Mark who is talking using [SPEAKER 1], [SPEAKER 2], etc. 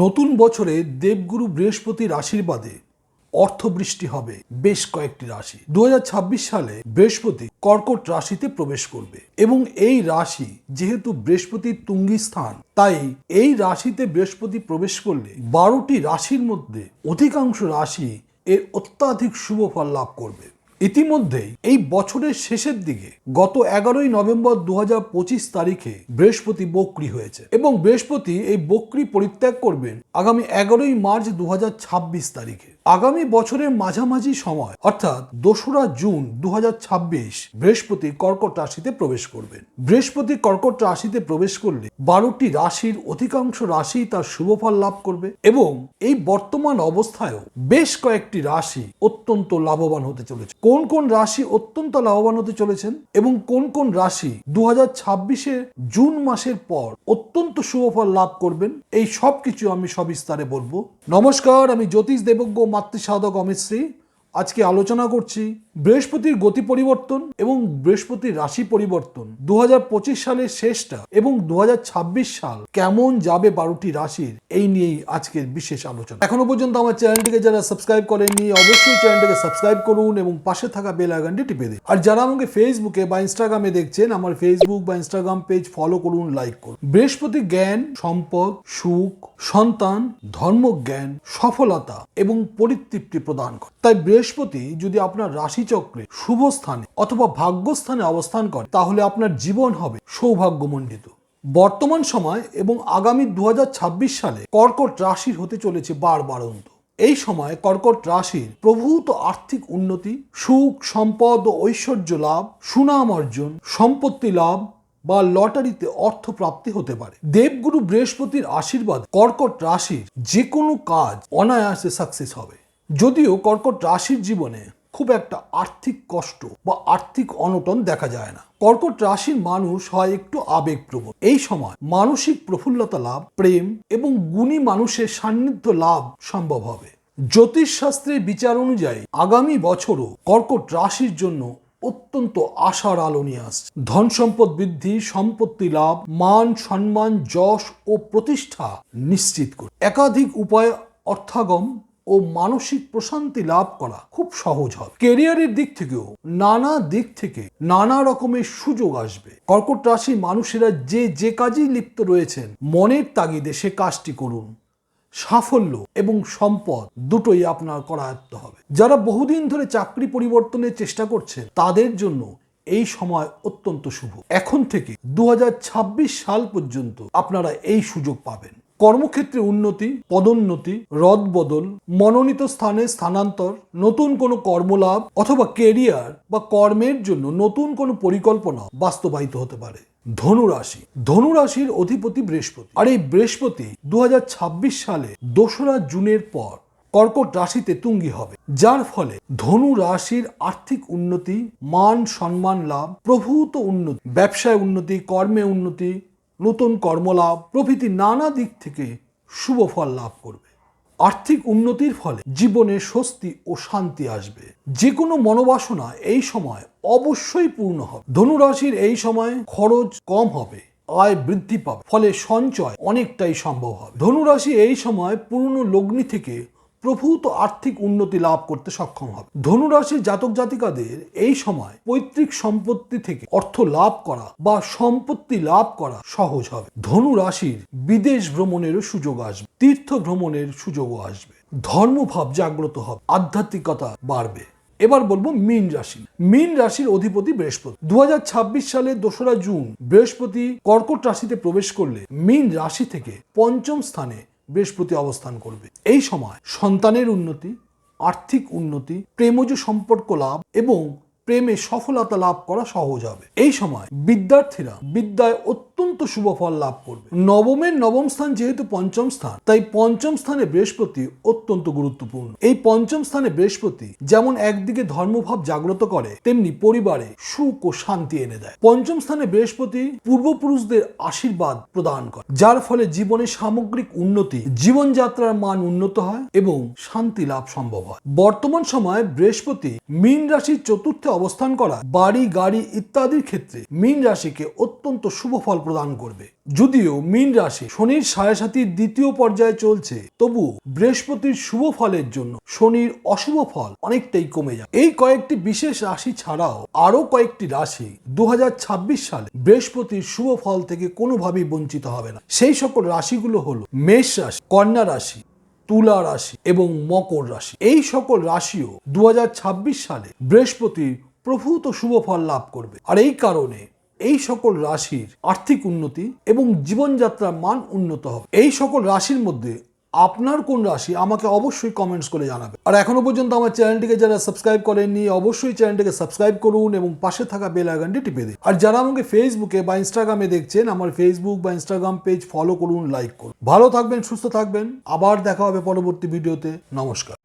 [SPEAKER 1] নতুন বছরে দেবগুরু বৃহস্পতির আশীর্বাদে অর্থবৃষ্টি হবে বেশ কয়েকটি রাশি। 2026 সালে বৃহস্পতি কর্কট রাশিতে প্রবেশ করবে এবং এই রাশি যেহেতু বৃহস্পতির তুঙ্গি স্থান, তাই এই রাশিতে বৃহস্পতি প্রবেশ করলে 12টি রাশির মধ্যে অধিকাংশ রাশি এর অত্যাধিক শুভ ফল লাভ করবে। ইতিমধ্যেই এই বছরের শেষের দিকে গত 11ই নভেম্বর 2025 তারিখে বৃহস্পতি বক্রী হয়েছে এবং বৃহস্পতি এই বক্রী পরিত্যাগ করবেন আগামী 11ই মার্চ 2026 তারিখে। আগামী বছরের মাঝামাঝি সময় অর্থাৎ 2রা জুন 2026 বৃহস্পতি কর্কট রাশিতে প্রবেশ করবেন। বৃহস্পতি কর্কট রাশিতে প্রবেশ করলে 12টি রাশির অধিকাংশ রাশি তার শুভফল লাভ করবে এবং এই বর্তমান অবস্থায়ও বেশ কয়েকটি রাশি অত্যন্ত লাভবান হতে চলেছে। কোন কোন রাশি অত্যন্ত লাভবান হতে চলেছেন এবং কোন কোন রাশি 2026 জুন মাসের পর অত্যন্ত শুভফল লাভ করবেন, এই সব কিছু আমি সবিস্তারে বলবো। নমস্কার, আমি জ্যোতিষ দেবজ্ঞ মাতৃসাধক অমিত শ্রী। আজকে আলোচনা করছি বৃহস্পতির গতি পরিবর্তন এবং বৃহস্পতির রাশি পরিবর্তন 2025 সালের শেষটা এবং 2026 সাল কেমন যাবে 12টি রাশির, এই নিয়েই আজকের বিশেষ আলোচনা। এখনো পর্যন্ত আমার চ্যানেলটিকে যারা সাবস্ক্রাইব করেননি অবশ্যই চ্যানেলটিকে সাবস্ক্রাইব করুন এবং পাশে থাকা বেল আইকনটি টিপে দিন। আর যারা আমাকে ফেসবুকে বা ইনস্টাগ্রামে দেখছেন, আমার ফেসবুক বা ইনস্টাগ্রাম পেজ ফলো করুন, লাইক করুন। বৃহস্পতি জ্ঞান, সম্পদ, সুখ, সন্তান, ধর্মজ্ঞান, সফলতা এবং পরিতৃপ্তি প্রদান করে। তাই বৃহস্পতি যদি আপনার রাশিচক্রে শুভ স্থানে অথবা ভাগ্যস্থানে অবস্থান করে তাহলে আপনার জীবন হবে সৌভাগ্যমণ্ডিত। বর্তমান সময় এবং আগামী 2026 সালে কর্কট রাশির হতে চলেছে বাড়ন্ত। এই সময় কর্কট রাশির প্রভূত আর্থিক উন্নতি, সুখ, সম্পদ ও ঐশ্বর্য লাভ, সুনাম অর্জন, সম্পত্তি লাভ বা লটারিতে অর্থ প্রাপ্তি হতে পারে। দেবগুরু বৃহস্পতির আশীর্বাদ কর্কট রাশির যে কোনো কাজ অনায়াসে সাকসেস হবে। যদিও কর্কট রাশির জীবনে খুব একটা আর্থিক কষ্ট বা আর্থিক অনটন দেখা যায় না। কর্কট রাশির মানুষ হয় একটু আবেগপ্রবণ। এই সময় মানসিক প্রফুল্লতা লাভ, প্রেম এবং গুণী মানুষের সান্নিধ্য লাভ সম্ভব হবে। জ্যোতিষ শাস্ত্রের বিচার অনুযায়ী আগামী বছরও কর্কট রাশির জন্য অত্যন্ত আশার আলো নিয়ে আসছে। ধন সম্পদ বৃদ্ধি, সম্পত্তি লাভ, মান সম্মান, যশ ও প্রতিষ্ঠা নিশ্চিত করে একাধিক উপায়ে অর্থাগম ও মানসিক প্রশান্তি লাভ করা খুব সহজ হবে। ক্যারিয়ারের দিক থেকেও নানা দিক থেকে নানা রকমের সুযোগ আসবে। কর্কট রাশির মানুষেরা যে কাজেই লিপ্ত রয়েছেন মনের তাগিদে সে কাজটি করুন। সাফল্য এবং সম্পদ দুটোই আপনার করায়ত্ত হবে। যারা বহুদিন ধরে চাকরি পরিবর্তনের চেষ্টা করছেন তাদের জন্য এই সময় অত্যন্ত শুভ। এখন থেকে 2026 সাল পর্যন্ত আপনারা এই সুযোগ পাবেন। কর্মক্ষেত্রে উন্নতি, পদোন্নতি, রদবদল, মনোনীত স্থানে স্থানান্তর, নতুন কোনো কর্মলাভ অথবা কেরিয়ার বা কর্মের জন্য নতুন কোনো পরিকল্পনা বাস্তবায়িত হতে পারে। ধনুরাশির অধিপতি বৃহস্পতি, আর এই বৃহস্পতি 2026 সালে 2রা জুনের পর কর্কট রাশিতে তুঙ্গি হবে, যার ফলে ধনু রাশির আর্থিক উন্নতি, মান সম্মান লাভ, প্রভূত উন্নতি, ব্যবসায় উন্নতি, কর্মে উন্নতি, নতুন কর্মলাভ প্রভৃতি নানা দিক থেকে শুভ ফল লাভ করবে। আর্থিক উন্নতির ফলে জীবনে স্বস্তি ও শান্তি আসবে। যে কোনো মনোবাসনা এই সময় অবশ্যই পূর্ণ হবে। ধনুরাশির এই সময় খরচ কম হবে, আয় বৃদ্ধি পাবে, ফলে সঞ্চয় অনেকটাই সম্ভব হবে। ধনুরাশি এই সময় পূর্ণ লগ্নি থেকে প্রভূত আর্থিক উন্নতি লাভ করতে সক্ষম হবে। ধনুরাশির জাতক জাতিকাদের এই সময় পৈতৃক সম্পত্তি থেকে অর্থ লাভ করা বা সম্পত্তি লাভ করা সহজ হবে। ধনুরাশির বিদেশ ভ্রমণেরও সুযোগ আসবে, তীর্থ ভ্রমণের সুযোগও আসবে, ধর্মভাব জাগ্রত হবে, আধ্যাত্মিকতা বাড়বে। এবার বলবো মীন রাশির অধিপতি বৃহস্পতি। 2026 সালে 2রা জুন বৃহস্পতি কর্কট রাশিতে প্রবেশ করলে মীন রাশি থেকে 5ম স্থানে বৃহস্পতি অবস্থান করবে। এই সময় সন্তানের উন্নতি, আর্থিক উন্নতি, প্রেমজ সম্পর্ক লাভ এবং প্রেমে সফলতা লাভ করা সহজ হবে। এই সময় বিদ্যার্থীরা বিদ্যায় অত্যন্ত শুভ ফল লাভ করবে। নবমের নবম স্থান যেহেতু 5ম স্থান, তাই 5ম স্থানে বৃহস্পতি অত্যন্ত গুরুত্বপূর্ণ। এই 5ম স্থানে বৃহস্পতি যেমন একদিকে ধর্মভাব জাগ্রত করে, তেমনি পরিবারে সুখ ও শান্তি এনে দেয়। 5ম স্থানে বৃহস্পতি পূর্বপুরুষদের আশীর্বাদ প্রদান করে, যার ফলে জীবনের সামগ্রিক উন্নতি, জীবনযাত্রার মান উন্নত হয় এবং শান্তি লাভ সম্ভব হয়। বর্তমান সময়ে বৃহস্পতি মীন রাশির 4র্থে অবস্থান করা বাড়ি, গাড়ি ইত্যাদির ক্ষেত্রে মীন রাশিকে অত্যন্ত শুভ ফল প্রদান করবে। যদিও মীন রাশি শনির সাড়েসাতির দ্বিতীয় পর্যায়ে চলছে, তবু বৃহস্পতির শুভ ফলের জন্য শনির অশুভ ফল অনেকটাই কমে যায়। এই কয়েকটি বিশেষ রাশি ছাড়াও আরো কয়েকটি রাশি 2026 সালে বৃহস্পতির শুভ ফল থেকে কোনোভাবেই বঞ্চিত হবে না। সেই সকল রাশিগুলো হলো মেষ রাশি, কন্যা রাশি, তুলা রাশি এবং মকর রাশি। এই সকল রাশিও 2026 সালে বৃহস্পতির প্রভূত শুভ ফল লাভ করবে। আর এই কারণে এই সকল রাশির আর্থিক উন্নতি এবং জীবনযাত্রার মান উন্নত হবে। এই সকল রাশির মধ্যে আপনার কোন রাশি আমাকে অবশ্যই কমেন্টস করে জানাবে। আর এখনো পর্যন্ত আমার চ্যানেলটিকে যারা সাবস্ক্রাইব করেননি অবশ্যই চ্যানেলটিকে সাবস্ক্রাইব করুন এবং পাশে থাকা বেল আইকনটি টিপে দিন। আর যারা আমাকে ফেসবুকে বা ইনস্টাগ্রামে দেখছেন, আমার ফেসবুক বা ইনস্টাগ্রাম পেজ ফলো করুন, লাইক করুন। ভালো থাকবেন, সুস্থ থাকবেন। আবার দেখা হবে পরবর্তী ভিডিওতে। নমস্কার।